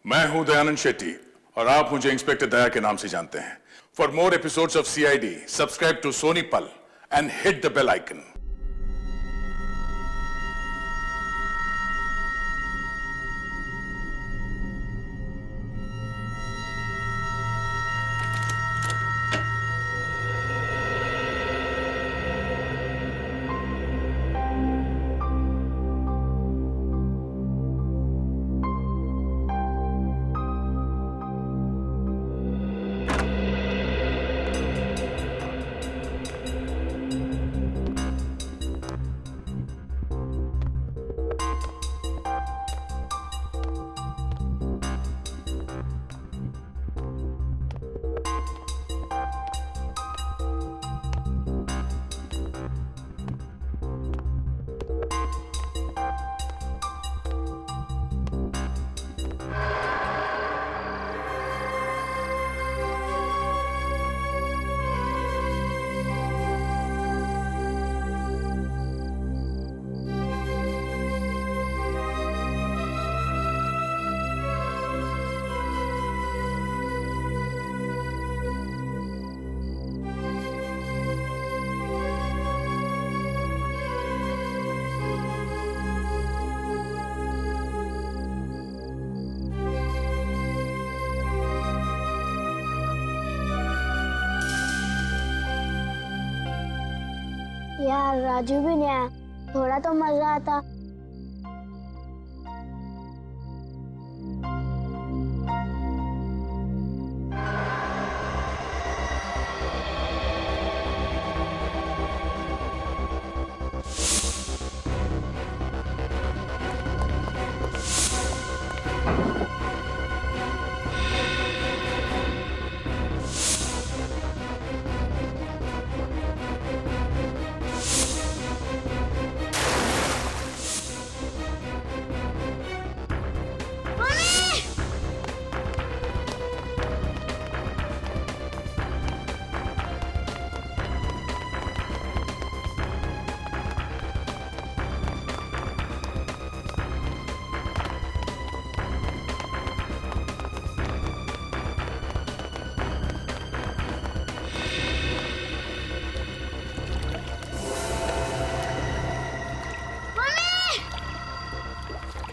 मैं हूं दयानंद शेट्टी और आप मुझे इंस्पेक्टर दया के नाम से जानते हैं। For more episodes of CID subscribe to Sony Pal and hit the bell icon. यार राजू भी नहीं आया, थोड़ा तो मजा आता।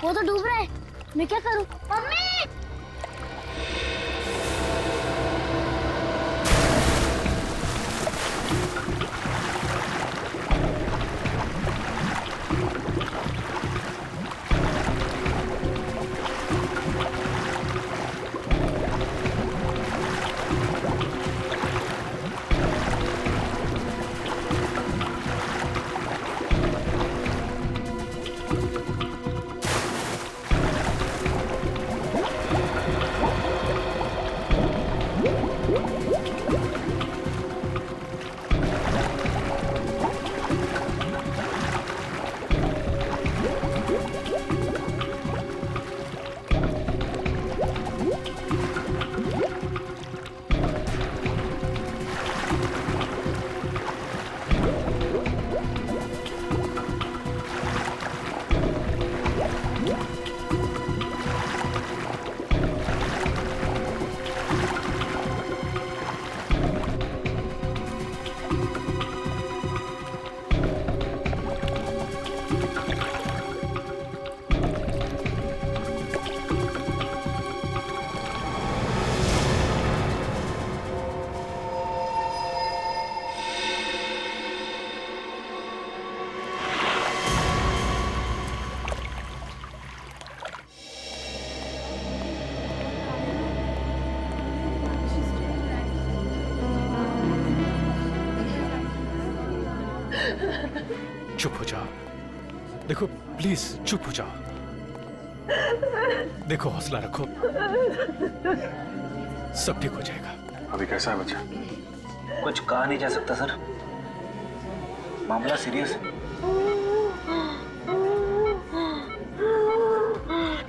वो तो डूब रहा है, मैं क्या करूं? मम्मी! चुप हो जाओ। देखो प्लीज चुप हो जाओ। देखो हौसला रखो, सब ठीक हो जाएगा। अभी कैसा है बच्चा? कुछ कहा नहीं जा सकता सर, मामला सीरियस है।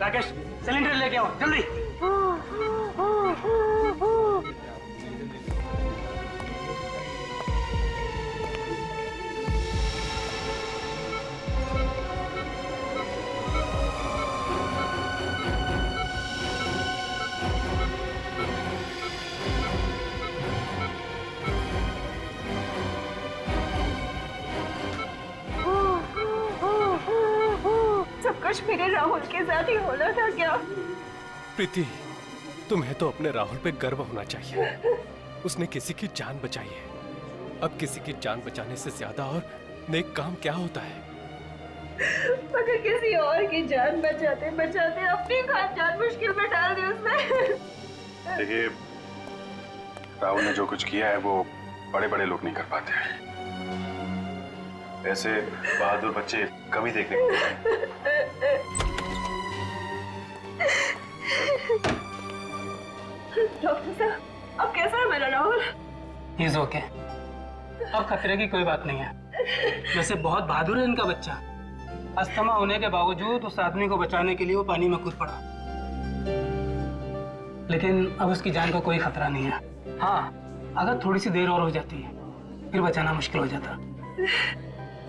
राकेश सिलेंडर लेके आओ जल्दी। कुछ मेरे राहुल के साथ ही होना था क्या? प्रीति, तुम्हें तो अपने राहुल पे गर्व होना चाहिए। उसने किसी की जान बचाई है। अब किसी की जान बचाने से ज्यादा और नेक काम क्या होता है? मगर किसी और की जान बचाते बचाते अपनी जान मुश्किल में डाल दी उसने। देखिए, राहुल ने जो कुछ किया है वो बड़े बड़े लोग नहीं कर पाते हैं। ऐसे बहादुर बच्चे कभी देखने को मिलते हैं। डॉक्टर साहब, अब कैसा है मेरा राहुल? इज ओके, अब खतरे की कोई बात नहीं है। वैसे बहुत बहादुर है इनका बच्चा। अस्थमा होने के बावजूद उस आदमी को बचाने के लिए वो पानी में कूद पड़ा, लेकिन अब उसकी जान का कोई खतरा नहीं है। हाँ, अगर थोड़ी सी देर और हो जाती है फिर बचाना मुश्किल हो जाता।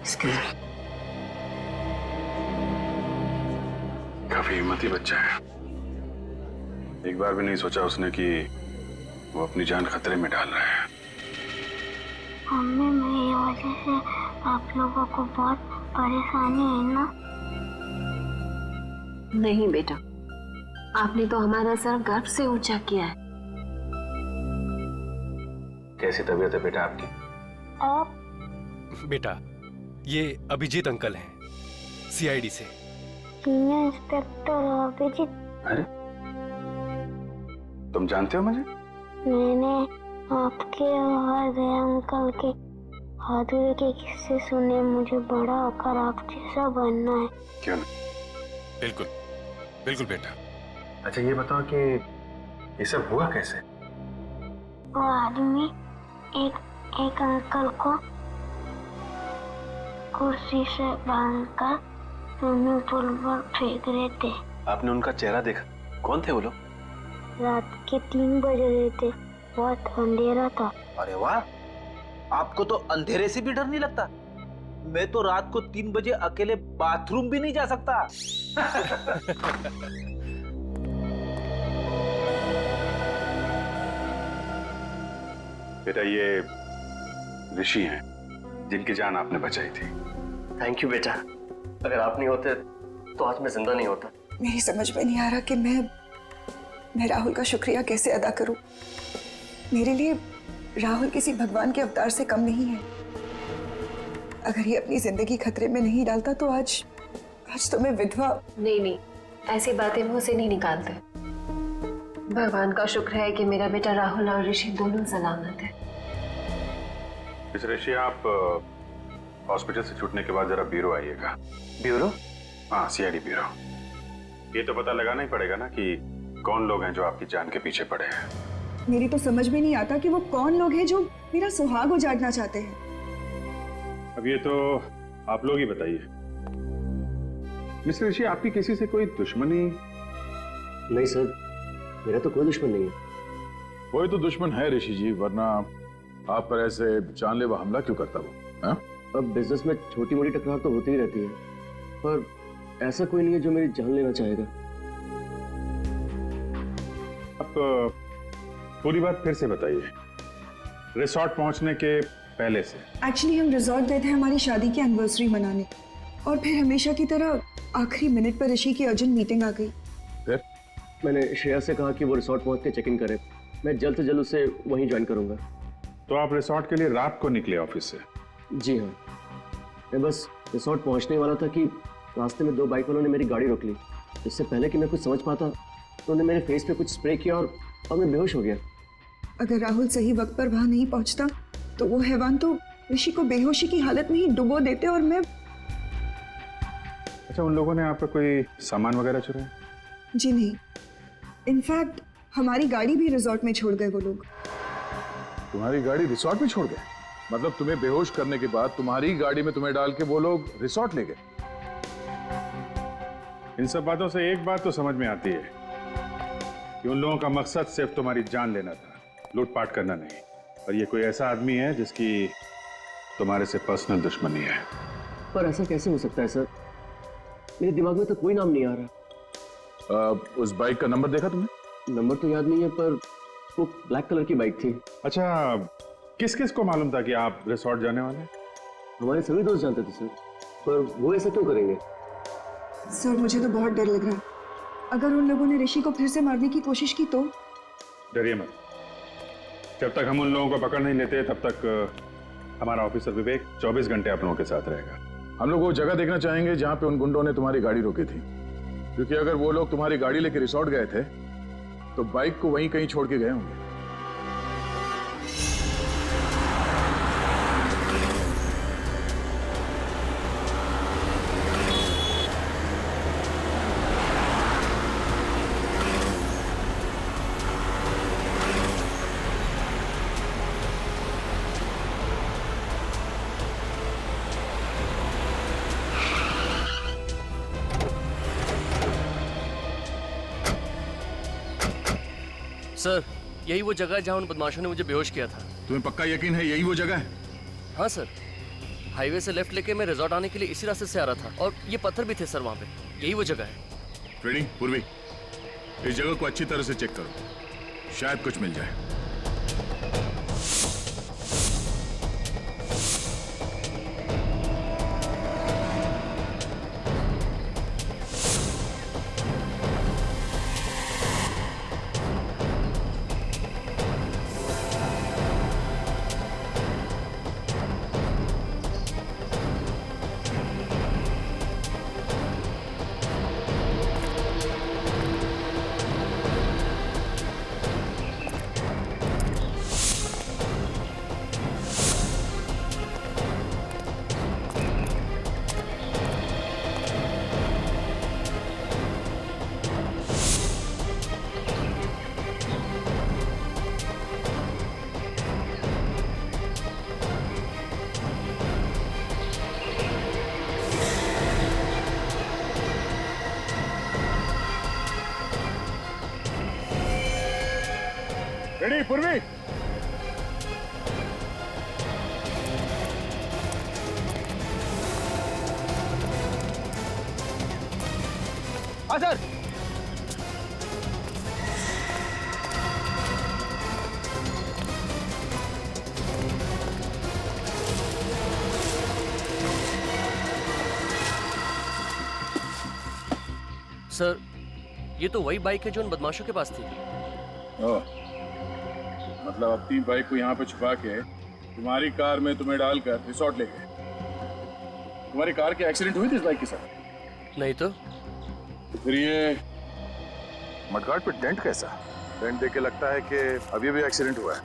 Excuse me. काफी हिम्मती बच्चा है। एक बार भी नहीं सोचा उसने कि वो अपनी जान खतरे में डाल रहा है। मम्मी, मेरी वजह से आप लोगों को बहुत परेशानी है ना? नहीं बेटा, आपने तो हमारा सर गर्व से ऊंचा किया है। कैसी तबीयत है बेटा आपकी? आप बेटा, ये अभिजीत अंकल हैं, सीआईडी से। Senior inspector Abhijeet? अरे, तुम जानते हो मुझे? मैंने आपके और दया अंकल के बहादुरी के किस्से सुने। मुझे बड़ा होकर आप जैसा बनना है। क्यों नहीं? बिल्कुल बिल्कुल बेटा। अच्छा, ये बताओ कि ये सब हुआ कैसे? वो आदमी एक अंकल को कुर्सी से बांधकर स्विमिंग पूल पर फेंक रहे थे। आपने उनका चेहरा देखा? कौन थे वो लोग? रात के 3 बज रहे थे, बहुत अंधेरा था। अरे वाह, आपको तो अंधेरे से भी डर नहीं लगता? मैं तो रात को 3 बजे अकेले बाथरूम भी नहीं जा सकता। बेटा, ये ऋषि हैं जिनकी जान आपने बचाई थी। थैंक यू बेटा, अगर आप नहीं होते तो आज मैं जिंदा नहीं होता। मेरी समझ में नहीं आ रहा कि मैं राहुल का शुक्रिया कैसे अदा करूं। मेरे लिए राहुल किसी भगवान के अवतार से कम नहीं है। अगर ये अपनी जिंदगी खतरे में नहीं डालता तो आज तो मैं विधवा। नहीं, ऐसी बातें मुंह से नहीं निकालते। भगवान का शुक्र है कि मेरा बेटा राहुल और ऋषि दोनों सलामत है। मिस ऋषि, आप हॉस्पिटल से छूटने के बाद जरा ब्यूरो आइएगा। ब्यूरो? हाँ, सीआईडी ब्यूरो। ये तो पता लगाना ही पड़ेगा ना कि कौन लोग हैं जो आपकी जान के पीछे पड़े हैं। मेरी तो समझ में नहीं आता कि वो कौन लोग हैं जो मेरा सुहाग उजाड़ना चाहते हैं। अब ये तो आप लोग ही बताइए। मिस्टर ऋषि, आपकी किसी से कोई दुश्मनी? नहीं सर, मेरा तो कोई दुश्मन नहीं है। कोई तो दुश्मन है ऋषि जी, वरना आप पर ऐसे जानलेवा हमला क्यों करता वो? हाँ? अब बिजनेस में छोटी मोटी टकरार तो होती ही रहती है, पर ऐसा कोई नहीं है जो मेरी जान लेना चाहेगा। आप पूरी बात फिर से बताइए, रिसोर्ट पहुंचने के पहले से। एक्चुअली हम रिजॉर्ट गए थे हमारी शादी की एनिवर्सरी मनाने, और फिर हमेशा की तरह आखिरी मिनट पर ऋषि की अर्जेंट मीटिंग आ गई। फिर मैंने श्रेया से कहा कि वो रिसोर्ट पहुंच के चेक इन करे। मैं जल्द से जल्द उसे वहीं ज्वाइन करूंगा। तो आप रिसोर्ट के लिए रात को निकले ऑफिस से? जी हाँ, मैं बस रिसोर्ट पहुंचने वाला था कि रास्ते में 2 बाइक वालों ने मेरी गाड़ी रोक ली। इससे पहले कि मैं कुछ समझ पाता तो उन्होंने मेरे फेस पे कुछ स्प्रे किया और मैं बेहोश हो गया। अगर राहुल सही वक्त पर वहां नहीं पहुंचता तो वो हैवान तो ऋषि को बेहोशी की हालत में ही डुबो देते और मैं। अच्छा, उन लोगों ने आपका कोई सामान वगैरह चुराया? जी नहीं, इनफैक्ट हमारी गाड़ी भी रिजॉर्ट में छोड़ गए वो लोग। तुम्हारी गाड़ी रिसोर्ट में छोड़ गए? मतलब तुम्हें बेहोश करने के बाद तुम्हारी गाड़ी में तुम्हें डाल के वो लोग रिसोर्ट ले गए? इन सब बातों से एक बात तो समझ में आती है कि उन लोगों का मकसद सिर्फ तुम्हारी जान लेना था, लूटपाट करना नहीं। और ये कोई ऐसा आदमी है जिसकी तुम्हारे से पर्सनल दुश्मनी है। पर ऐसा कैसे हो सकता है सर? मेरे दिमाग में तो कोई नाम नहीं आ रहा। उस बाइक का नंबर देखा तुमने? नंबर तो याद नहीं है, पर वो ब्लैक कलर की बाइक थी। अच्छा, किस किस को मालूम था कि आप रिसोर्ट जाने वाले हैं? हमारे सभी दोस्त जानते थे सर, पर वो ऐसा क्यों करेंगे? सर मुझे तो बहुत डर लग रहा है। अगर उन लोगों ने ऋषि को फिर से मारने की कोशिश की तो? डरिए मत। जब तक हम उन लोगों को पकड़ नहीं लेते तब तक हमारा ऑफिसर विवेक 24 घंटे आप लोगों के साथ रहेगा। हम लोग वो जगह देखना चाहेंगे जहां पे उन गुंडों ने तुम्हारी गाड़ी रोकी थी, क्योंकि अगर वो लोग तुम्हारी गाड़ी लेके रिसोर्ट गए थे तो बाइक को वहीं कहीं छोड़ के गए होंगे। सर यही वो जगह है जहां उन बदमाशों ने मुझे बेहोश किया था। तुम्हें पक्का यकीन है यही वो जगह है? हाँ सर, हाईवे से लेफ्ट लेके मैं रिजॉर्ट आने के लिए इसी रास्ते से आ रहा था और ये पत्थर भी थे सर वहाँ पे। यही वो जगह है। रेडी पूर्वी, इस जगह को अच्छी तरह से चेक करो, शायद कुछ मिल जाए। रेडी पूर्वी? हाँ सर। सर ये तो वही बाइक है जो उन बदमाशों के पास थी। मतलब अपनी बाइक को यहाँ पे छुपा के तुम्हारी कार में तुम्हें डालकर रिसोर्ट ले गए। तुम्हारी कार की एक्सीडेंट हुई थी इस बाइक के साथ? नहीं तो फिर ये मडगार्ड पे डेंट कैसा? डेंट देख के लगता है कि अभी भी एक्सीडेंट हुआ है।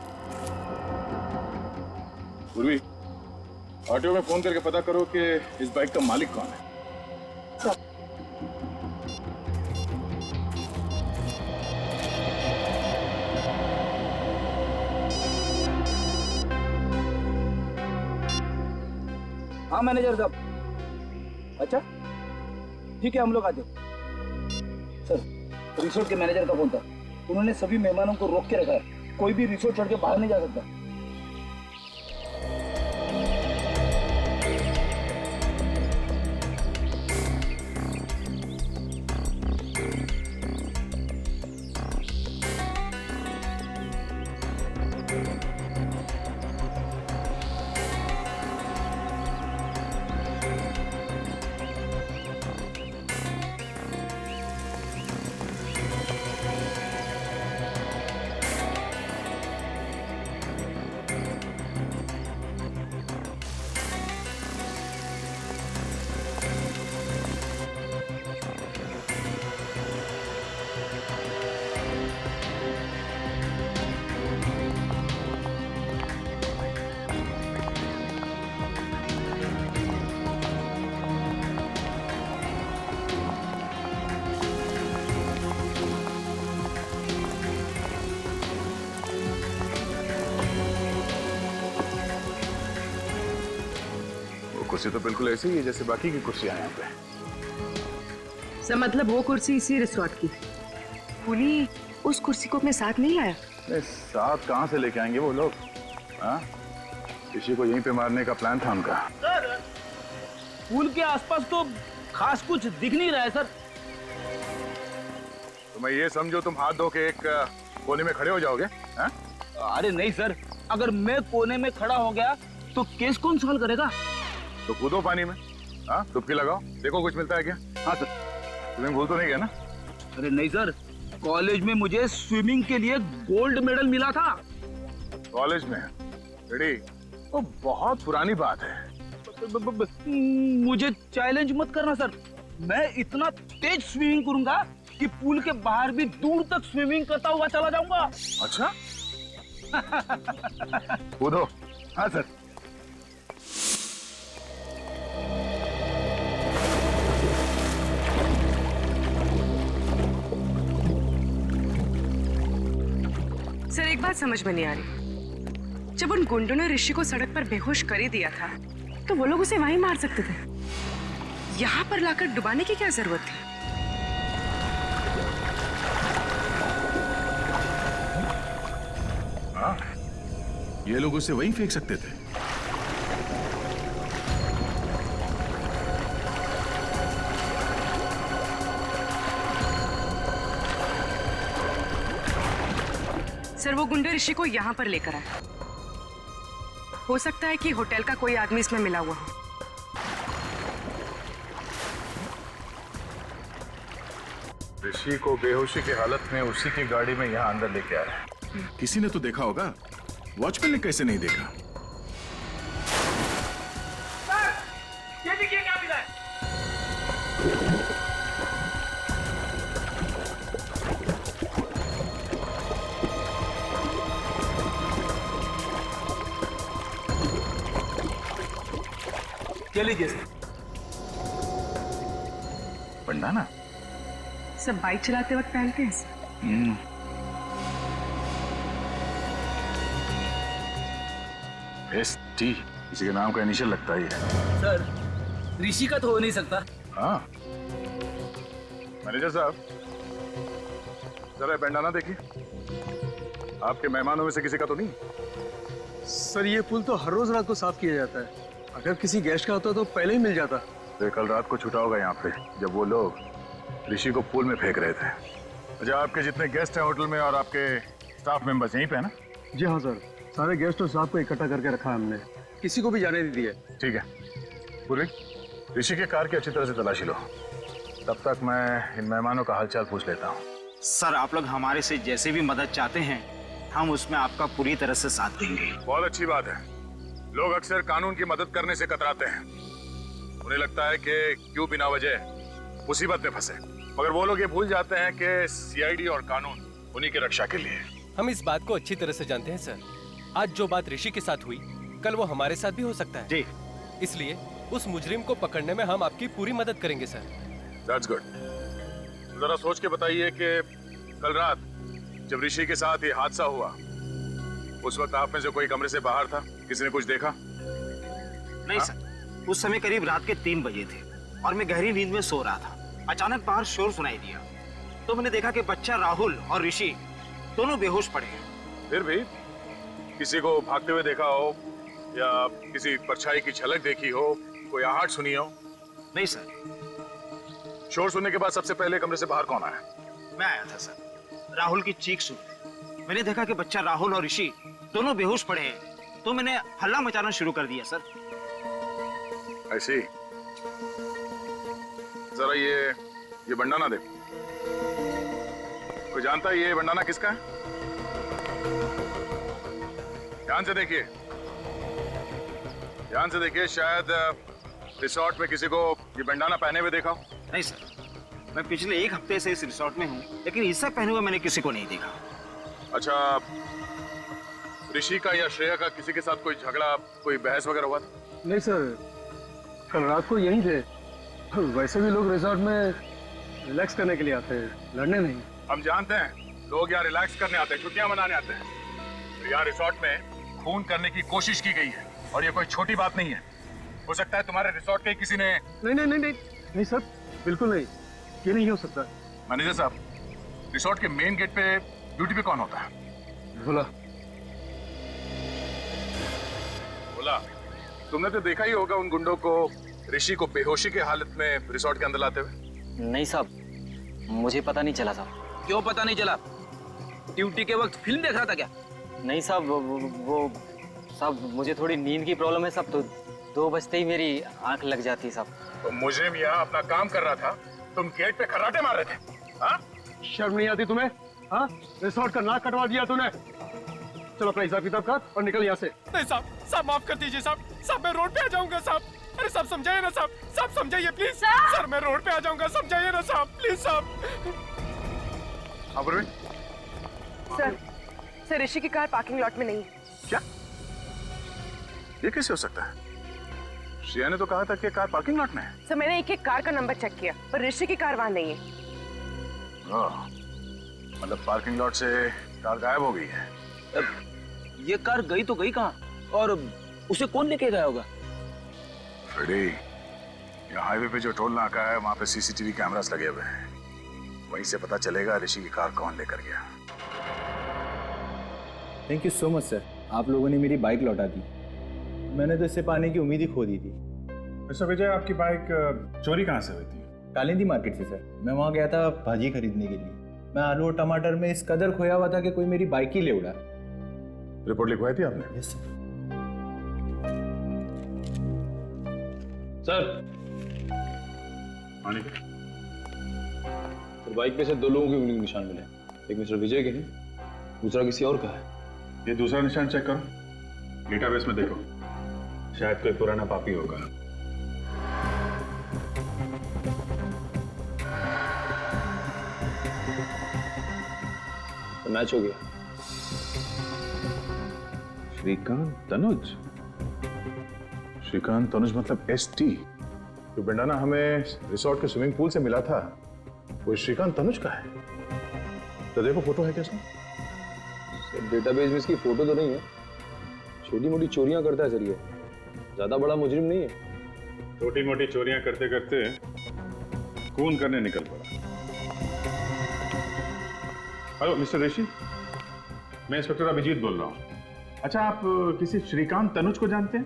पूर्वी, ऑटो में फोन करके पता करो कि इस बाइक का मालिक कौन है। हाँ मैनेजर साहब। अच्छा ठीक है, हम लोग आते। सर रिसोर्ट के मैनेजर का फोन था, उन्होंने सभी मेहमानों को रोक के रखा है, कोई भी रिसोर्ट छोड़ के बाहर नहीं जा सकता। कुर्सी तो बिल्कुल ऐसी ही है जैसे बाकी की कुर्सियां हैं यहाँ पे। सर मतलब वो कुर्सी इसी रिसोर्ट की। पुली उस कुर्सी को अपने साथ नहीं लाया? साथ कहाँ से लेके आएंगे वो लोग? हाँ, किसी को यहीं पे मारने का प्लान था उनका। सर पुल के आसपास तो खास कुछ दिख नहीं रहा है सर। तो मैं ये समझो तुम हाथ धो के एक कोने में खड़े हो जाओगे? हाँ? अरे नहीं सर, अगर मैं कोने में खड़ा हो गया तो केस कौन सॉल्व करेगा? तो कूदो पानी में, हाँ, डुबकी लगाओ, देखो कुछ मिलता है क्या? हाँ सर। तुम्हें भूल तो नहीं गया ना? अरे नहीं सर, कॉलेज में मुझे स्विमिंग के लिए गोल्ड मेडल मिला था। कॉलेज में? रेडी? वो बहुत पुरानी बात है। मुझे चैलेंज मत करना सर, मैं इतना तेज स्विमिंग करूंगा कि पूल के बाहर भी दूर तक स्विमिंग करता हुआ चला जाऊंगा। अच्छा? कूदो। हाँ सर। सर एक बात समझ में नहीं आ रही, जब उन गुंडों ने ऋषि को सड़क पर बेहोश कर ही दिया था तो वो लोग उसे वहीं मार सकते थे। यहाँ पर लाकर डुबाने की क्या जरूरत थी? हाँ, ये लोग उसे वहीं फेंक सकते थे। सर वो गुंडे ऋषि को यहाँ पर लेकर आए। हो सकता है कि होटल का कोई आदमी इसमें मिला हुआ हो। ऋषि को बेहोशी की हालत में उसी की गाड़ी में यहाँ अंदर लेके आया। किसी ने तो देखा होगा, वॉचमैन ने कैसे नहीं देखा? ये देखिए क्या मिला है। क्या लीजिए सर। पंडाना? सब बाइक चलाते वक्त पहनते हैं सर। ST किसी के नाम का इनिशियल लगता ही है। सर ऋषि का तो हो नहीं सकता। हाँ। मैनेजर साहब, जरा बैंडाना देखिए, आपके मेहमानों में से किसी का तो नहीं? सर ये पुल तो हर रोज रात को साफ किया जाता है। अगर किसी गेस्ट का होता तो पहले ही मिल जाता। तो कल रात को छूटा होगा यहाँ पे, जब वो लोग ऋषि को पूल में फेंक रहे थे। अच्छा, आपके जितने गेस्ट हैं होटल में और आपके स्टाफ मेंबर्स यहीं पे है ना? जी हाँ सर, सारे गेस्ट और स्टाफ को इकट्ठा करके रखा है हमने, किसी को भी जाने नहीं दिया। ठीक है पूर्वी, ऋषि के कार की अच्छी तरह से तलाशी लो, तब तक मैं इन मेहमानों का हालचाल पूछ लेता हूँ। सर आप लोग हमारे से जैसे भी मदद चाहते हैं, हम उसमें आपका पूरी तरह से साथ देंगे। बहुत अच्छी बात है। लोग अक्सर कानून की मदद करने से कतराते हैं। उन्हें लगता है कि क्यों बिना वजह मुसीबत में फंसे, मगर वो लोग ये भूल जाते हैं कि CID और कानून उन्हीं की रक्षा के लिए। हम इस बात को अच्छी तरह से जानते हैं सर। आज जो बात ऋषि के साथ हुई, कल वो हमारे साथ भी हो सकता है जी। इसलिए उस मुजरिम को पकड़ने में हम आपकी पूरी मदद करेंगे सर। That's good. जरा सोच के बताइए कि कल रात जब ऋषि के साथ ये हादसा हुआ, उस वक्त आप में से कोई कमरे से बाहर था? किसी ने कुछ देखा? नहीं सर, उस समय करीब रात के 3 बजे थे और मैं गहरी नींद में सो रहा था। अचानक बाहर शोर सुनाई दिया तो मैंने देखा कि बच्चा राहुल और ऋषि दोनों बेहोश पड़े हैं। फिर भी किसी को भागते हुए देखा हो या किसी परछाई की झलक देखी हो, कोई आहट सुनी हो? नहीं सर। शोर सुनने के बाद सबसे पहले कमरे से बाहर कौन आया? मैं आया था सर। राहुल की चीख सुनी, मैंने देखा कि बच्चा राहुल और ऋषि दोनों बेहोश पड़े हैं, तो मैंने हल्ला मचाना शुरू कर दिया सर। ऐसी जरा ये बंडाना देखो। कोई जानता है ये बंडाना किसका है? ध्यान से देखिए, ध्यान से देखिए, शायद रिसोर्ट में किसी को ये बंडाना पहने हुए देखा हो। नहीं सर, मैं पिछले 1 हफ्ते से इस रिसोर्ट में हूँ, लेकिन इससे पहने हुए मैंने किसी को नहीं देखा। अच्छा, ऋषि का या श्रेया का किसी के साथ कोई झगड़ा, कोई बहस वगैरह हुआ था? नहीं सर, कल रात को यहीं थे। वैसे भी लोग रिसोर्ट में रिलैक्स करने के लिए आते हैं, लड़ने नहीं। हम जानते हैं लोग यहाँ रिलैक्स करने आते हैं, छुट्टियां मनाने आते हैं। तो यहाँ रिसोर्ट में खून करने की कोशिश की गई है और ये कोई छोटी बात नहीं है। हो सकता है तुम्हारे रिसोर्ट के किसी ने। नहीं नहीं नहीं नहीं नहीं सर, बिल्कुल नहीं, ये नहीं हो सकता। मैनेजर साहब, रिसोर्ट के मेन गेट पे ड्यूटी पे कौन होता है? बोला बोला तुमने तो देखा ही होगा उन गुंडों को ऋषि को बेहोशी के हालत में रिसोर्ट के अंदर लाते हुए। नहीं साहब, मुझे पता नहीं चला था। क्यों पता नहीं चला? ड्यूटी के वक्त फिल्म देख रहा था क्या? नहीं साहब, वो साहब मुझे थोड़ी नींद की प्रॉब्लम है साहब, तो 2 बजते ही मेरी आंख लग जाती है साहब। तो मुजरिम यहाँ अपना काम कर रहा था तुम गेट पे खर्राटे मार रहे थे? हाँ? शर्म नहीं आती तुम्हें? हाँ, रिसोर्ट का नाक कटवा दिया तूने। चलो अपना हिसाब किताब कर और निकल यहाँ से। नहीं साहब, साहब माफ कर दीजिए साहब, साहब मैं रोड पे आ जाऊंगा साहब। अरे साहब समझाइए ना साहब, साहब समझाइए प्लीज। सर मैं रोड पे आ जाऊंगा, समझाइए ना साहब, प्लीज साहब। सर ऋषि की कार पार्किंग लॉट में नहीं है। क्या? ये कैसे हो सकता है? श्रेया ने तो कहा था कि कार पार्किंग लॉट में है। सर मैंने एक एक कार का नंबर चेक किया, पर ऋषि की कार वहाँ नहीं है। मतलब पार्किंग लॉट से कार गायब हो गई है। ये कार गई तो गई कहाँ, और उसे कौन लेके गया होगा? फ्रेडी, यहाँ हाईवे पे जो टोल नाका है वहाँ पे सीसीटीवी कैमरास लगे हुए हैं। वहीं से पता चलेगा ऋषि की कार कौन लेकर गया। Thank you so much sir, आप लोगों ने मेरी बाइक लौटा दी। मैंने तो इससे पाने की उम्मीद ही खो दी थी। मिस्टर विजय, आपकी बाइक चोरी कहाँ से हुई थी? कालिंदी मार्केट से सर। मैं वहाँ गया था भाजी खरीदने के लिए। मैं आलू और टमाटर में इस कदर खोया हुआ था कि कोई मेरी बाइक ही ले उड़ा। रिपोर्ट लिखवाई थी आपने? Yes sir. सर आने के बाइक पे से 2 लोगों के उंगली के निशान मिले। एक मिस्टर विजय के हैं, दूसरा किसी और का है। ये दूसरा निशान चेक करो, डेटाबेस में देखो, शायद कोई पुराना पापी होगा। तो मैच हो गया। श्रीकांत तनुज? श्रीकांत तनुज मतलब ST? जो बंडाना हमें रिसोर्ट के स्विमिंग पूल से मिला था, वो श्रीकांत तनुज का है। तो देखो फोटो है कैसा? डेटाबेस में इसकी फोटो तो नहीं है। छोटी मोटी चोरियां करता है सर, ये ज्यादा बड़ा मुजरिम नहीं है। छोटी मोटी चोरियां करते करते खून करने निकल पड़ा। हेलो मिस्टर ऋषि, मैं इंस्पेक्टर अभिजीत बोल रहा हूँ। अच्छा, आप किसी श्रीकांत तनुज को जानते हैं?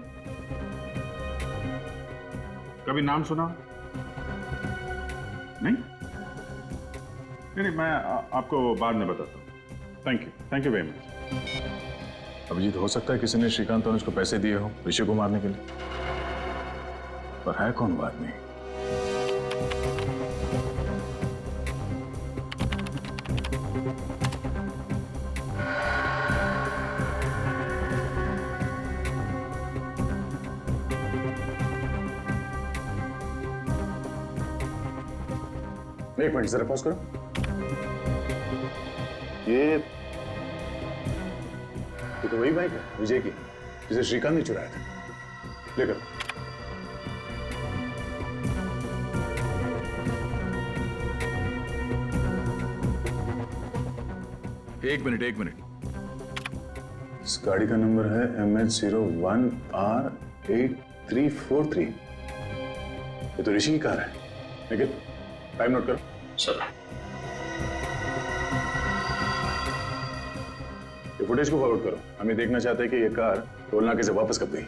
कभी नाम सुना? नहीं? नहीं, मैं आपको बाद में बताता हूँ। Thank you very much. Abhijeet, हो सकता है किसी ने श्रीकांत तनुज को पैसे दिए हो ऋषि को मारने के लिए, पर है कौन वो आदमी? एक मिनट जरा पॉज करो। ये तो वही बाइक है विजय की, जिसे श्रीकांत ने चुराया था। लेकर एक मिनट। इस गाड़ी का नंबर है MH01R8343। ये तो ऋषि की कार है। लेकिन टाइम नोट करो। सर ये फुटेज को फॉरवर्ड करो। हम ये देखना चाहते हैं कि ये कार टोल नाके से वापस कब गई।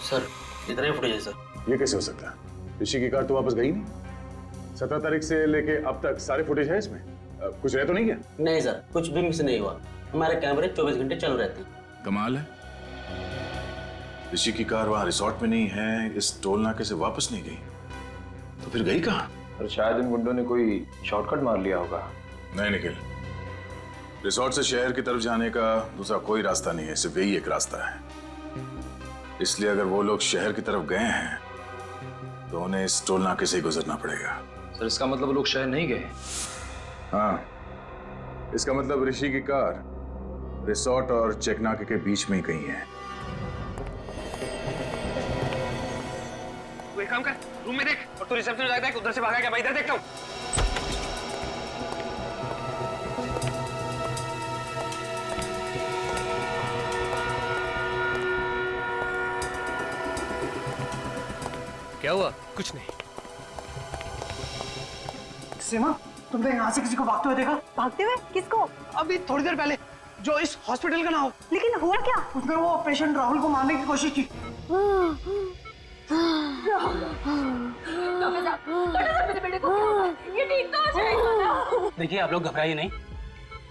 सर इतना ही फुटेज है सर। ये कैसे हो सकता है? ऋषि की कार तो वापस गई नहीं। 17 तारीख से लेके अब तक सारे फुटेज है इसमें। कुछ रह तो नहीं गया? नहीं सर, कुछ भी मिस नहीं हुआ। हमारे कैमरे 24 घंटे चालू रहते हैं। कमाल है, ऋषि की कार वहां रिसोर्ट में नहीं है, इस टोल नाके से वापस नहीं गई, तो फिर गई कहाँ? सर शायद इन गुंडों ने कोई शॉर्टकट मार लिया होगा। नहीं निखिल, रिसोर्ट से शहर की तरफ जाने का दूसरा कोई रास्ता नहीं है, सिर्फ यही एक रास्ता है। इसलिए अगर वो लोग शहर की तरफ गए हैं तो उन्हें इस टोल नाके से ही गुजरना पड़ेगा। सर इसका मतलब वो लोग शहर नहीं गए? हाँ, इसका मतलब ऋषि की कार रिसोर्ट और चेकनाके के बीच में ही कहीं है। तू एक काम कर, रूम में देख, और तू रिसेप्शन जाकर देख उधर से भागा क्या। मैं इधर देखता हूँ। क्या हुआ? कुछ नहीं। सीमा, तुमने यहाँ से किसी को भागते हुए देखा? भागते हुए? किसको? अभी थोड़ी देर पहले, जो इस हॉस्पिटल का ना हो। लेकिन लेकिन हुआ क्या? उसने वो पेशेंट राहुल को मारने की कोशिश की। देखिए आप लोग घबराइए नहीं,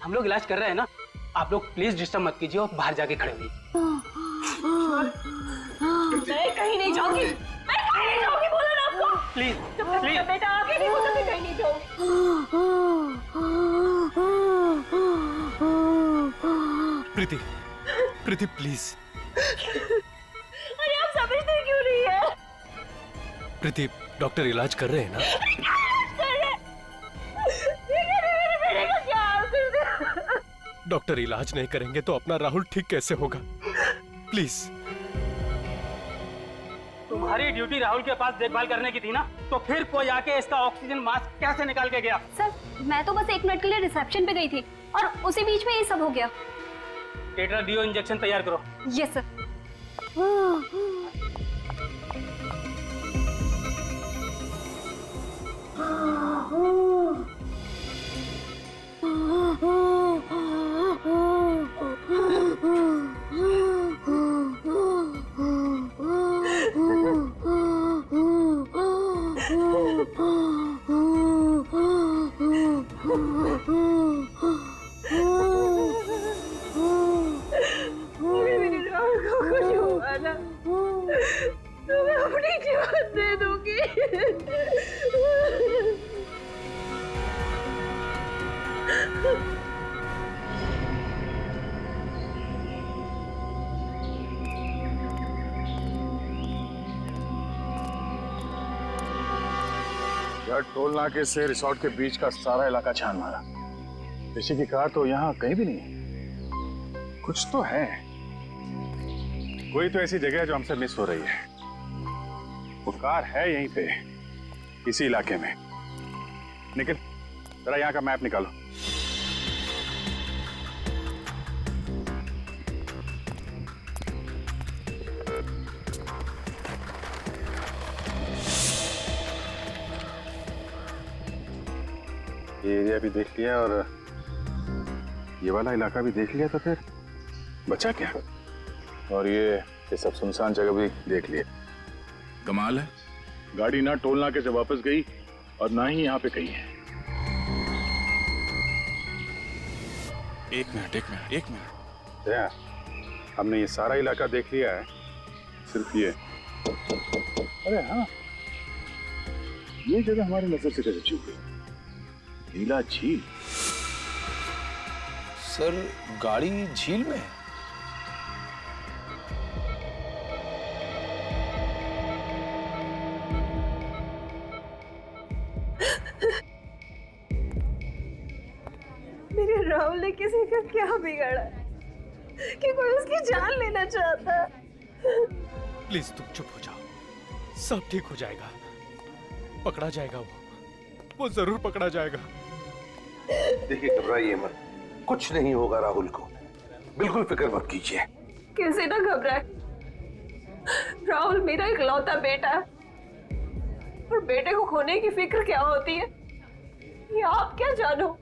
हम लोग इलाज कर रहे हैं ना। आप लोग प्लीज डिस्टर्ब मत कीजिए और बाहर जाके खड़े होइए। मैं कहीं नहीं जाऊंगी, मैं कहीं नहीं जाऊंगी, बोला ना आपको। प्लीज प्लीज बेटा आगे नहीं बोला, मैं कहीं नहीं जाऊंगी। प्रीति, प्रीति प्लीज। अरे आप समझते क्यों नहीं है? प्रीति, डॉक्टर इलाज कर रहे हैं ना? डॉक्टर इलाज नहीं करेंगे तो अपना राहुल ठीक कैसे होगा? प्लीज। तुम्हारी ड्यूटी राहुल के पास देखभाल करने की थी ना, तो फिर कोई आके इसका ऑक्सीजन मास्क कैसे निकाल के गया? सर, मैं तो बस 1 मिनट के लिए रिसेप्शन पे गई थी और उसी बीच में ये सब हो गया। टेट्राडियो इंजेक्शन तैयार करो। Yes sir. यार टोल नाके से रिसोर्ट के बीच का सारा इलाका छान मारा। ऋषि की कार तो यहाँ कहीं भी नहीं है। कुछ तो है, कोई तो ऐसी जगह है जो हमसे मिस हो रही है। वो कार है यहीं पे, इसी इलाके में। निखिल, जरा यहाँ का मैप निकालो। ये एरिया भी देख लिया और ये वाला इलाका भी देख लिया, तो फिर बचा क्या? और ये सब सुनसान जगह भी देख लिए। कमाल है, गाड़ी ना टोल नाके से वापस गई और ना ही यहाँ पे कहीं है। एक मिनट। क्या? हमने ये सारा इलाका देख लिया है, सिर्फ ये। अरे हाँ, ये जगह हमारी नजर से कैसे चूक गई? नीला झील। सर, गाड़ी झील में है? मेरे राहुल ने किसी का क्या बिगाड़ा कि कोई उसकी जान लेना चाहता? प्लीज तुम चुप हो जाओ, सब ठीक हो जाएगा। पकड़ा जाएगा, वो जरूर पकड़ा जाएगा। देखिए, घबराइए मत, कुछ नहीं होगा राहुल को, बिल्कुल फिक्र मत कीजिए। कैसे ना घबराए, राहुल मेरा इकलौता बेटा है और बेटे को खोने की फिक्र क्या होती है ये आप क्या जानो।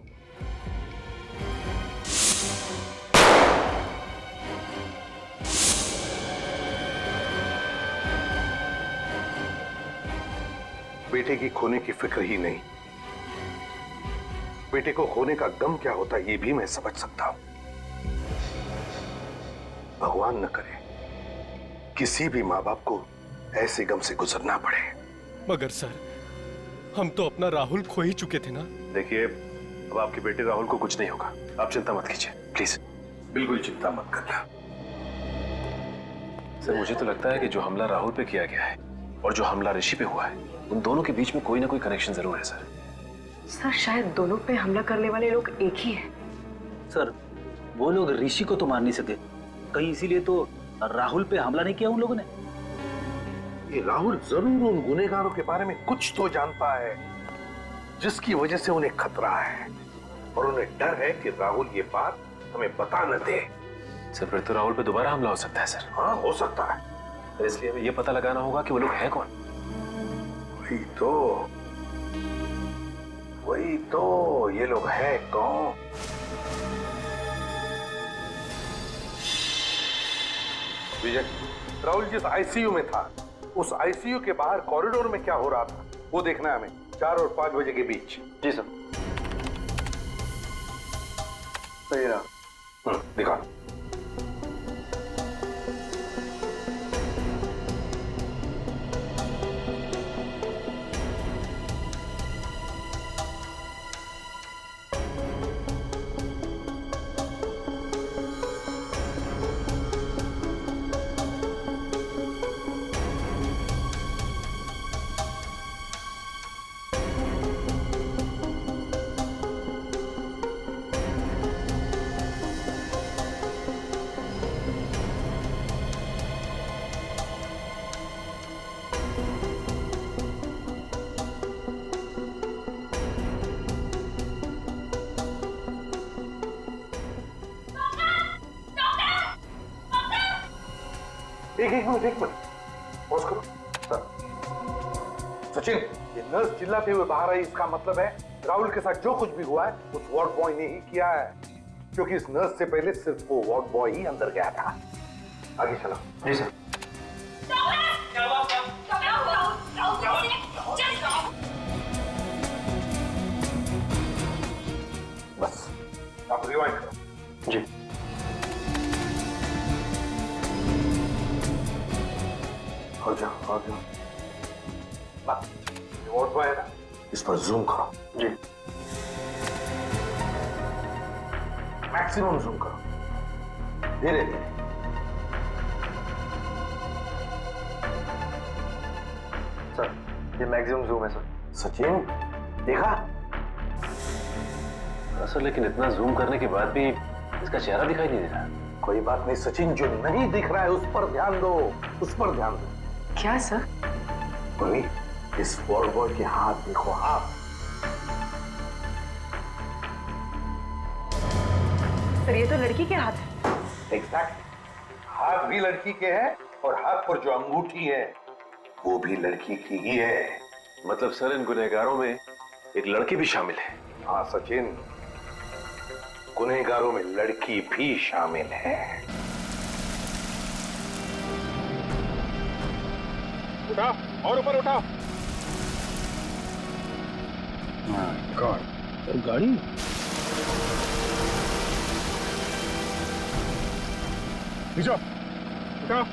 बेटे की खोने की फिक्र ही नहीं, बेटे को खोने का गम क्या होता है ये भी मैं समझ सकता हूं। भगवान न करे किसी भी माँ बाप को ऐसे गम से गुजरना पड़े। मगर सर, हम तो अपना राहुल खो ही चुके थे ना। देखिए, अब आपके बेटे राहुल को कुछ नहीं होगा, आप चिंता मत कीजिए, प्लीज बिल्कुल चिंता मत करना। सर, मुझे तो लगता है कि जो हमला राहुल पे किया गया है और जो हमला ऋषि पे हुआ है, उन दोनों के बीच में कोई ना कोई कनेक्शन जरूर है सर। सर, शायद दोनों पे हमला करने वाले लोग एक ही हैं। सर, वो लोग ऋषि को तो मार नहीं सके, कहीं इसीलिए तो राहुल पे हमला नहीं किया उन लोगों ने। ये राहुल जरूर उन गुनहगारों के बारे में कुछ तो जानता है जिसकी वजह से उन्हें खतरा है, और उन्हें डर है कि राहुल ये बात हमें बता न दे। सर, फिर तो राहुल पे दोबारा हमला हो सकता है सर। हाँ, हो सकता है। इसलिए हमें ये पता लगाना होगा कि वो लोग हैं कौन। वही तो ये लोग हैं कौन? विजय, राहुल जिस आईसीयू में था उस आईसीयू के बाहर कॉरिडोर में क्या हो रहा था वो देखना है हमें 4 और 5 बजे के बीच। जी सर। सही रहा। दिखा। एक मिनट पॉज करो। सर, सचिन, ये नर्स चिल्लाते हुए बाहर आई, इसका मतलब है राहुल के साथ जो कुछ भी हुआ है उस वार्ड बॉय ने ही किया है, क्योंकि इस नर्स से पहले सिर्फ वो वार्ड बॉय ही अंदर गया था। आगे चलो। जी सर। बस आप रिवाइंड करो। जी। और जाओ। वार्ड बॉय है ना, इस पर जूम करो। जी। मैक्सिमम जूम करो, धीरे धीरे। सर, ये मैक्सिमम जूम है सर। सचिन, देखा? सर, लेकिन इतना जूम करने के बाद भी इसका चेहरा दिखाई नहीं दे रहा। कोई बात नहीं सचिन, जो नहीं दिख रहा है उस पर ध्यान दो, उस पर ध्यान दो। क्या सर? मम्मी, इस वार्ड बॉय के हाथ देखो, हाथ। सर, ये तो लड़की के हाथ है। एग्जैक्ट, हाथ भी लड़की के हैं और हाथ पर जो अंगूठी है वो भी लड़की की ही है। मतलब सर, इन गुनहगारों में एक लड़की भी शामिल है। हाँ सचिन, गुनहगारों में लड़की भी शामिल है। उठाओ और ऊपर उठाओ। गॉड, गाड़ी नीचे उठाओ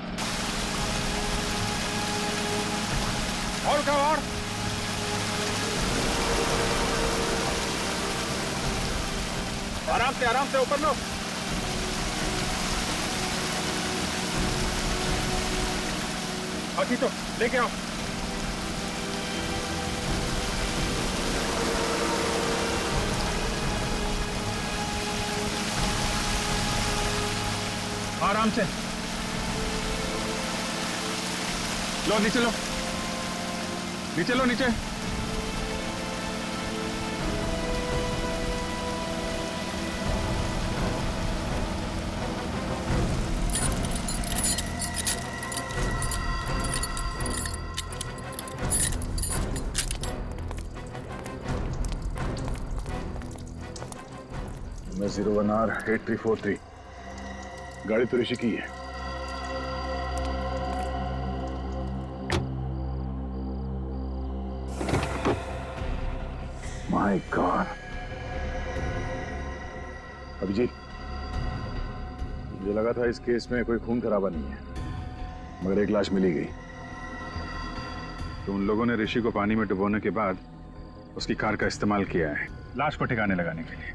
और उठाओ और। आराम से ऊपर लो। तो लेके आओ। आराम से लो, नीचे लो, नीचे लो, नीचे। मैं 01R8343, गाड़ी तो ऋषि की है। माय गॉड, अभिजीत, मुझे लगा था इस केस में कोई खून खराबा नहीं है, मगर एक लाश मिली गई। तो उन लोगों ने ऋषि को पानी में डुबोने के बाद उसकी कार का इस्तेमाल किया है लाश को ठिकाने लगाने के लिए।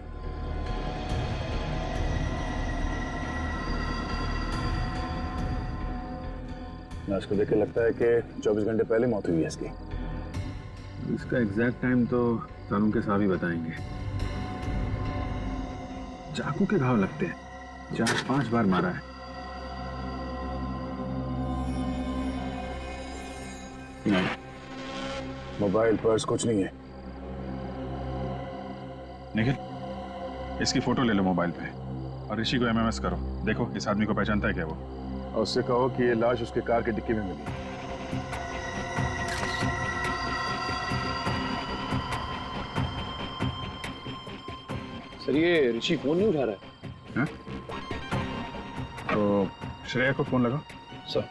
लाश को देख के लगता है कि 24 घंटे पहले मौत हुई है इसकी। इसका एग्जैक्ट टाइम तो कानून के साहब ही बताएंगे। चाकू के घाव लगते हैं, 4-5 बार मारा है। नहीं, मोबाइल पर्स कुछ नहीं है। निखिल, इसकी फोटो ले लो मोबाइल पे और ऋषि को एमएमएस करो। देखो इस आदमी को पहचानता है क्या वो, और उससे कहो कि ये लाश उसके कार की डिक्की में मिली। सर, ये ऋषि फोन नहीं उठा रहा है। तो श्रेया को फोन लगा। सर।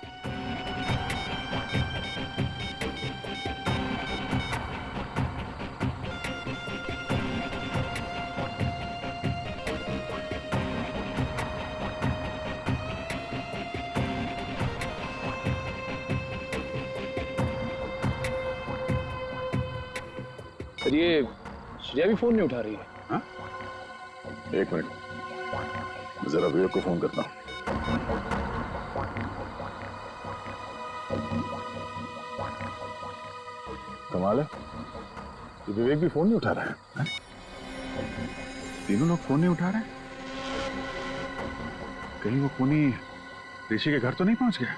सर ये श्रेया भी फोन नहीं उठा रही है। हाँ? एक मिनट, जरा विवेक को फोन करता हूँ। कमाल है, ये विवेक भी फोन नहीं उठा रहा है, हाँ? तीनों लोग फोन नहीं उठा रहे। कहीं वो खूनी ऋषि के घर तो नहीं पहुंच गया?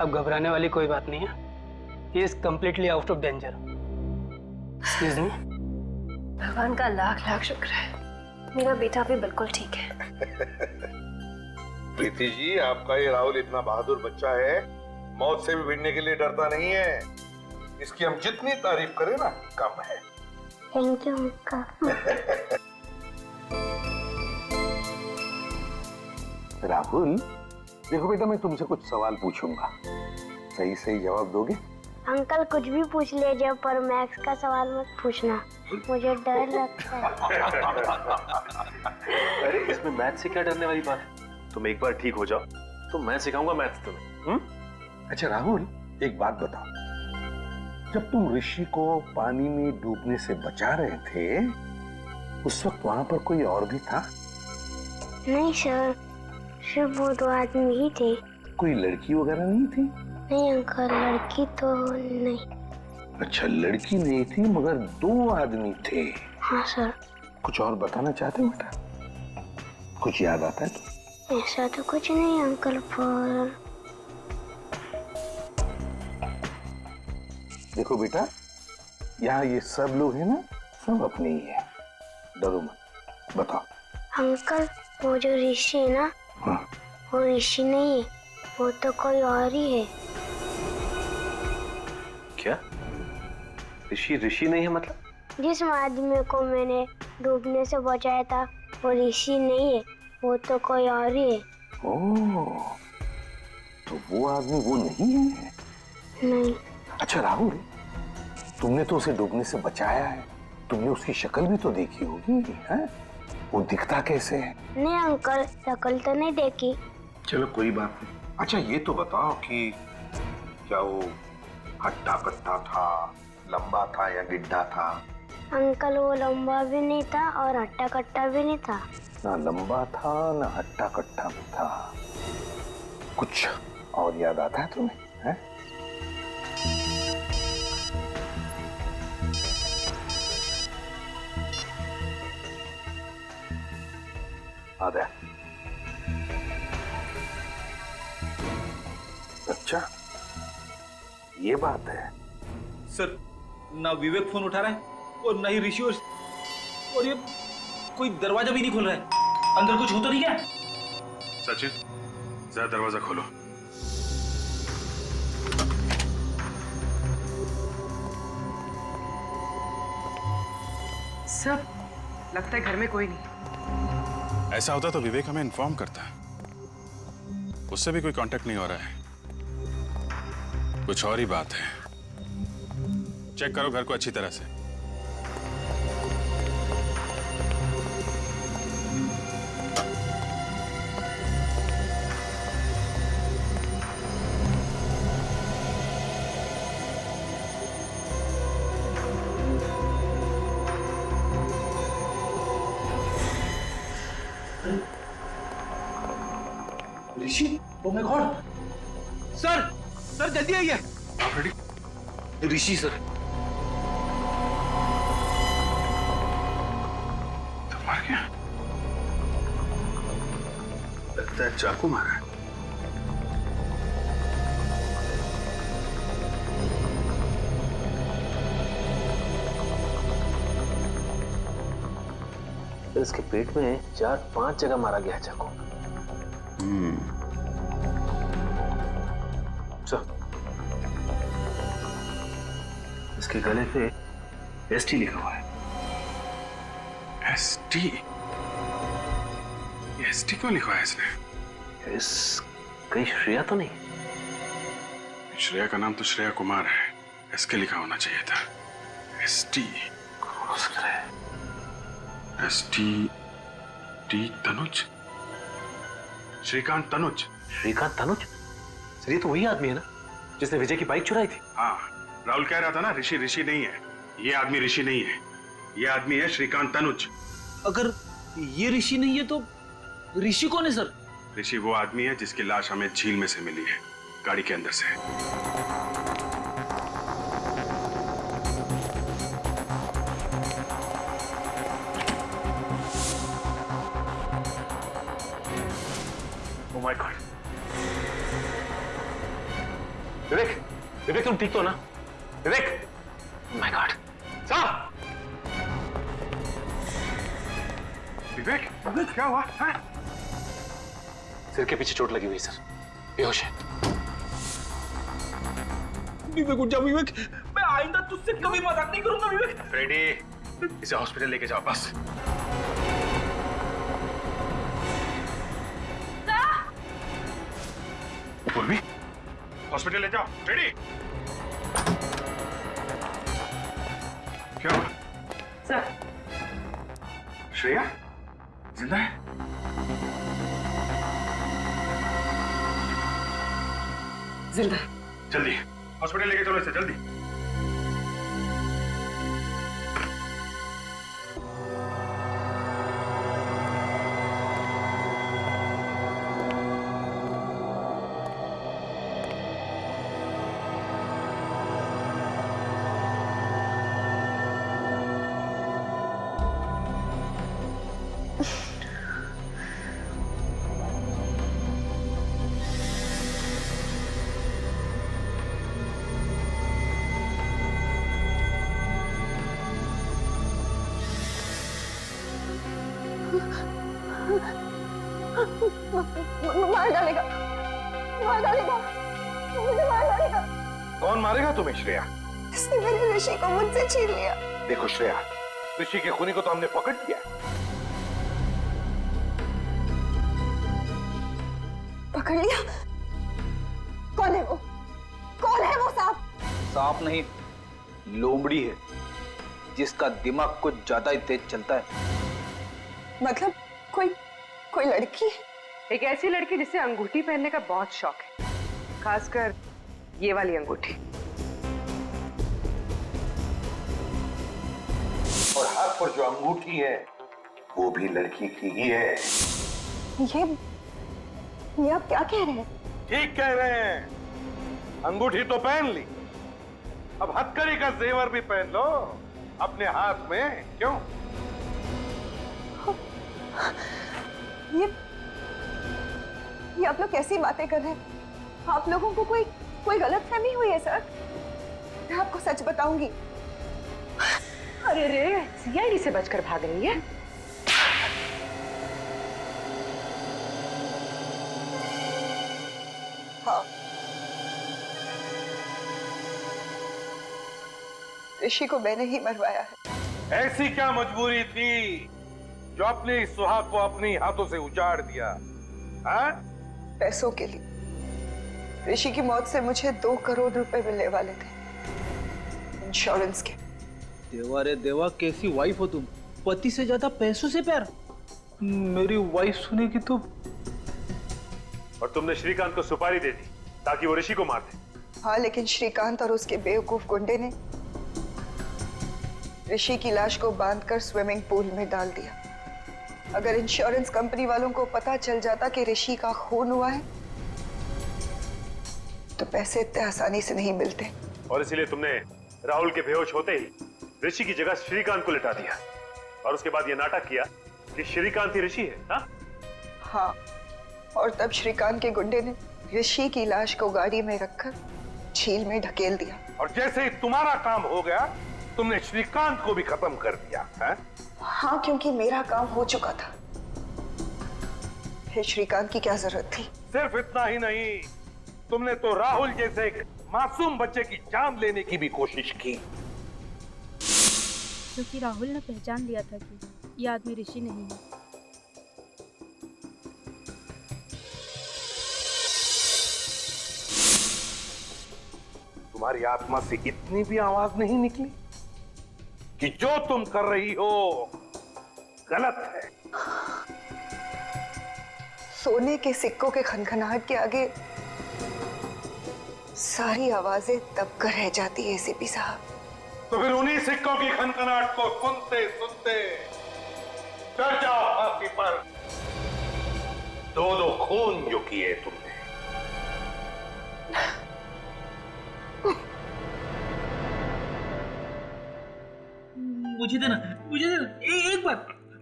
अब घबराने वाली कोई बात नहीं है। He is completely out of danger. Excuse me. भगवान का लाख लाख शुक्र है, मेरा बेटा भी बिल्कुल ठीक है। प्रीति जी, आपका ये राहुल इतना बहादुर बच्चा है, मौत से भी भिड़ने के लिए डरता नहीं है। इसकी हम जितनी तारीफ करें ना कम है। Thank you uncle. राहुल, देखो बेटा, मैं तुमसे कुछ सवाल पूछूंगा, सही सही जवाब दोगे? अंकल कुछ भी पूछ लीजिए, पर मैथ्स का सवाल मत पूछना, मुझे डर लगता है। अरे इसमें मैथ से क्या डरने वाली बात है? तुम एक बार ठीक हो जाओ तो मैं सिखाऊंगा मैथ्स तुम्हें। अच्छा राहुल, एक बात बताओ, जब तुम ऋषि को पानी में डूबने से बचा रहे थे, उस वक्त वहां पर कोई और भी था? नहीं सर, सिर्फ वो दो आदमी ही थे। कोई लड़की वगैरह नहीं थी? नहीं अंकल, लड़की तो नहीं। अच्छा, लड़की नहीं थी मगर दो आदमी थे। हाँ सर। कुछ और बताना चाहते हो बेटा? कुछ याद आता है तो? ऐसा तो कुछ नहीं अंकल, पर देखो बेटा, यहाँ ये सब लोग हैं ना, सब अपने ही है, डरो मत। बताओ अंकल, वो जो ऋषि है ना, हाँ। वो ऋषि नहीं है, वो तो कोई और ही है। क्या? ऋषि नहीं है मतलब? जिस आदमी को मैंने डूबने से बचाया था वो ऋषि नहीं है, वो तो कोई और ही है। ओह, तो वो आदमी वो नहीं है? नहीं। अच्छा राहुल, तुमने तो उसे डूबने से बचाया है, तुमने उसकी शक्ल भी तो देखी होगी, हैं? वो दिखता कैसे है? नहीं अंकल, शक्ल तो नहीं देखी। चलो कोई बात नहीं। अच्छा ये तो बताओ कि क्या वो हट्टा कट्टा था, लंबा था या गिड्ढा था? अंकल वो लंबा भी नहीं था और हट्टा कट्टा भी नहीं था। ना लंबा था ना हट्टा कट्टा भी था। कुछ और याद आता है तुम्हें? हैं? आदा। अच्छा ये बात है। सर, ना विवेक फोन उठा रहा है और ना ही ऋषि, और ये कोई दरवाजा भी नहीं खोल रहा है। अंदर कुछ हो तो नहीं क्या? सचिन, जरा दरवाजा खोलो। सब लगता है घर में कोई नहीं। ऐसा होता तो विवेक हमें इन्फॉर्म करता। उससे भी कोई कांटेक्ट नहीं हो रहा है। कुछ और ही बात है। चेक करो घर को अच्छी तरह से। Rishi, oh my God! Sir, sir जल्दी आइए। आप रेडी? ऋषि सर। तो मर गया। लगता है चाकू मारा है। इसके पेट में 4-5 जगह मारा गया है चाकू। इसके गले पे एसटी लिखा हुआ है। एसटी? एसटी क्यों लिखा है इसने? इस कहीं श्रेया तो नहीं? श्रेया का नाम तो श्रेया कुमार है, एसके लिखा होना चाहिए था। ST। हो सकता है ST तनुज, श्रीकांत तनुज। श्रीकांत तनुज? सर ये तो वही आदमी है ना जिसने विजय की बाइक चुराई थी। हाँ, राहुल कह रहा था ना ऋषि नहीं है, ये आदमी ऋषि नहीं है, ये आदमी है श्रीकांत तनुज। अगर ये ऋषि नहीं है तो ऋषि कौन है सर? ऋषि वो आदमी है जिसकी लाश हमें झील में से मिली है, गाड़ी के अंदर से। Oh my God! विवेक तुम ठीक तो ना? विवेक! Oh my God! साहब! विवेक क्या हुआ? हाँ? सिर के पीछे चोट लगी हुई सर, बेहोश है। विवेक उठ जा विवेक, मैं आइंदा तुझसे कभी मजाक नहीं करूंगा विवेक। फ्रेडी, इसे हॉस्पिटल लेके जाओ बस। पूर्वी, हॉस्पिटल ले जाओ। फ्रेडी, क्या हुआ? सर, श्रेया जिंदा है? जिंदा। जल्दी हॉस्पिटल लेके चलो इसे, जल्दी। मार डालेगा, मुझे मार डालेगा। कौन मारेगा तुम्हें श्रेया? इसने मेरे ऋषि को मुझसे छीन लिया। देखो श्रेया, ऋषि के खूनी को तो हमने पकड़ लिया। पकड़ लिया? कौन है वो? कौन है वो सांप? सांप नहीं, लोमड़ी है जिसका दिमाग कुछ ज्यादा ही तेज चलता है। मतलब कोई लड़की? एक ऐसी लड़की जिसे अंगूठी पहनने का बहुत शौक है, खासकर ये वाली अंगूठी। और हाथ पर जो अंगूठी है वो भी लड़की की ही है। ये आप क्या कह रहे हैं? ठीक कह रहे हैं। अंगूठी तो पहन ली, अब हथकड़ी का जेवर भी पहन लो अपने हाथ में। क्यों? ये आप लोग कैसी बातें कर रहे हैं? आप लोगों को कोई गलतफहमी हुई है सर। मैं आपको सच बताऊंगी। अरे रे, सीआईडी से बचकर भाग रही है। हाँ, ऋषि को मैंने ही मरवाया है। ऐसी क्या मजबूरी थी जो अपने इस सुहाग को अपने हाथों से उजाड़ दिया? हाँ? पैसों के लिए। ऋषि की मौत से मुझे 2 करोड़ रुपए मिलने वाले थे, इंश्योरेंस के। देवा रे देवा, कैसी वाइफ हो तुम? पति से ज्यादा पैसों से प्यार। मेरी वाइफ सुनेगी तो। और तुमने श्रीकांत को सुपारी दे दी ताकि वो ऋषि को मार दे। हाँ, लेकिन श्रीकांत और उसके बेवकूफ गुंडे ने ऋषि की लाश को बांधकर स्विमिंग पूल में डाल दिया। अगर इंश्योरेंस कंपनी वालों को पता चल जाता कि ऋषि का खून हुआ है तो पैसे इतने आसानी से नहीं मिलते। और इसीलिए तुमने राहुल के बेहोश होते ही ऋषि की जगह श्रीकांत को लिटा दिया और उसके बाद ये नाटक किया कि श्रीकांत ही ऋषि है। हाँ? हाँ, और तब श्रीकांत के गुंडे ने ऋषि की लाश को गाड़ी में रखकर झील में ढकेल दिया। और जैसे ही तुम्हारा काम हो गया तुमने श्रीकांत को भी खत्म कर दिया है? हाँ, क्योंकि मेरा काम हो चुका था। फिर श्रीकांत की क्या जरूरत थी? सिर्फ इतना ही नहीं, तुमने तो राहुल जैसे एक मासूम बच्चे की जान लेने की भी कोशिश की। क्योंकि राहुल ने पहचान लिया था कि ये आदमी ऋषि नहीं है। तुम्हारी आत्मा से इतनी भी आवाज नहीं निकली कि जो तुम कर रही हो गलत है? सोने के सिक्कों के खनखनाहट के आगे सारी आवाजें दबकर रह जाती है एसीपी साहब। तो फिर उन्हीं सिक्कों की खनखनाहट को सुनते सुनते डर जाओ फांसी पर। दो खून जो किए तुमने। मुझे देना, मुझे देना। एक बार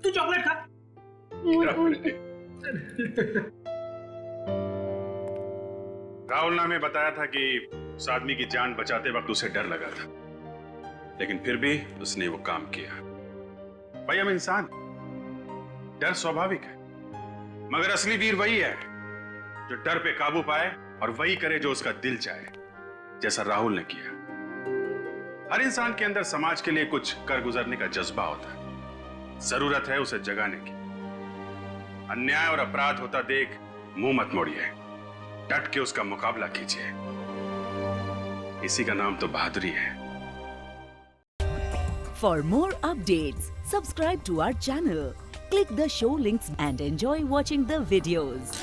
तू चॉकलेट खा। राहुल ने हमें बताया था कि उस आदमी की जान बचाते वक्त उसे डर लगा था, लेकिन फिर भी उसने वो काम किया। भाई हम इंसान, डर स्वाभाविक है, मगर असली वीर वही है जो डर पे काबू पाए और वही करे जो उसका दिल चाहे, जैसा राहुल ने किया। हर इंसान के अंदर समाज के लिए कुछ कर गुजरने का जज्बा होता है, जरूरत है उसे जगाने की। अन्याय और अपराध होता देख मुंह मत मोड़िए, डट के उसका मुकाबला कीजिए। इसी का नाम तो बहादुरी है। For more updates, subscribe to our channel, click the show links and enjoy watching the videos.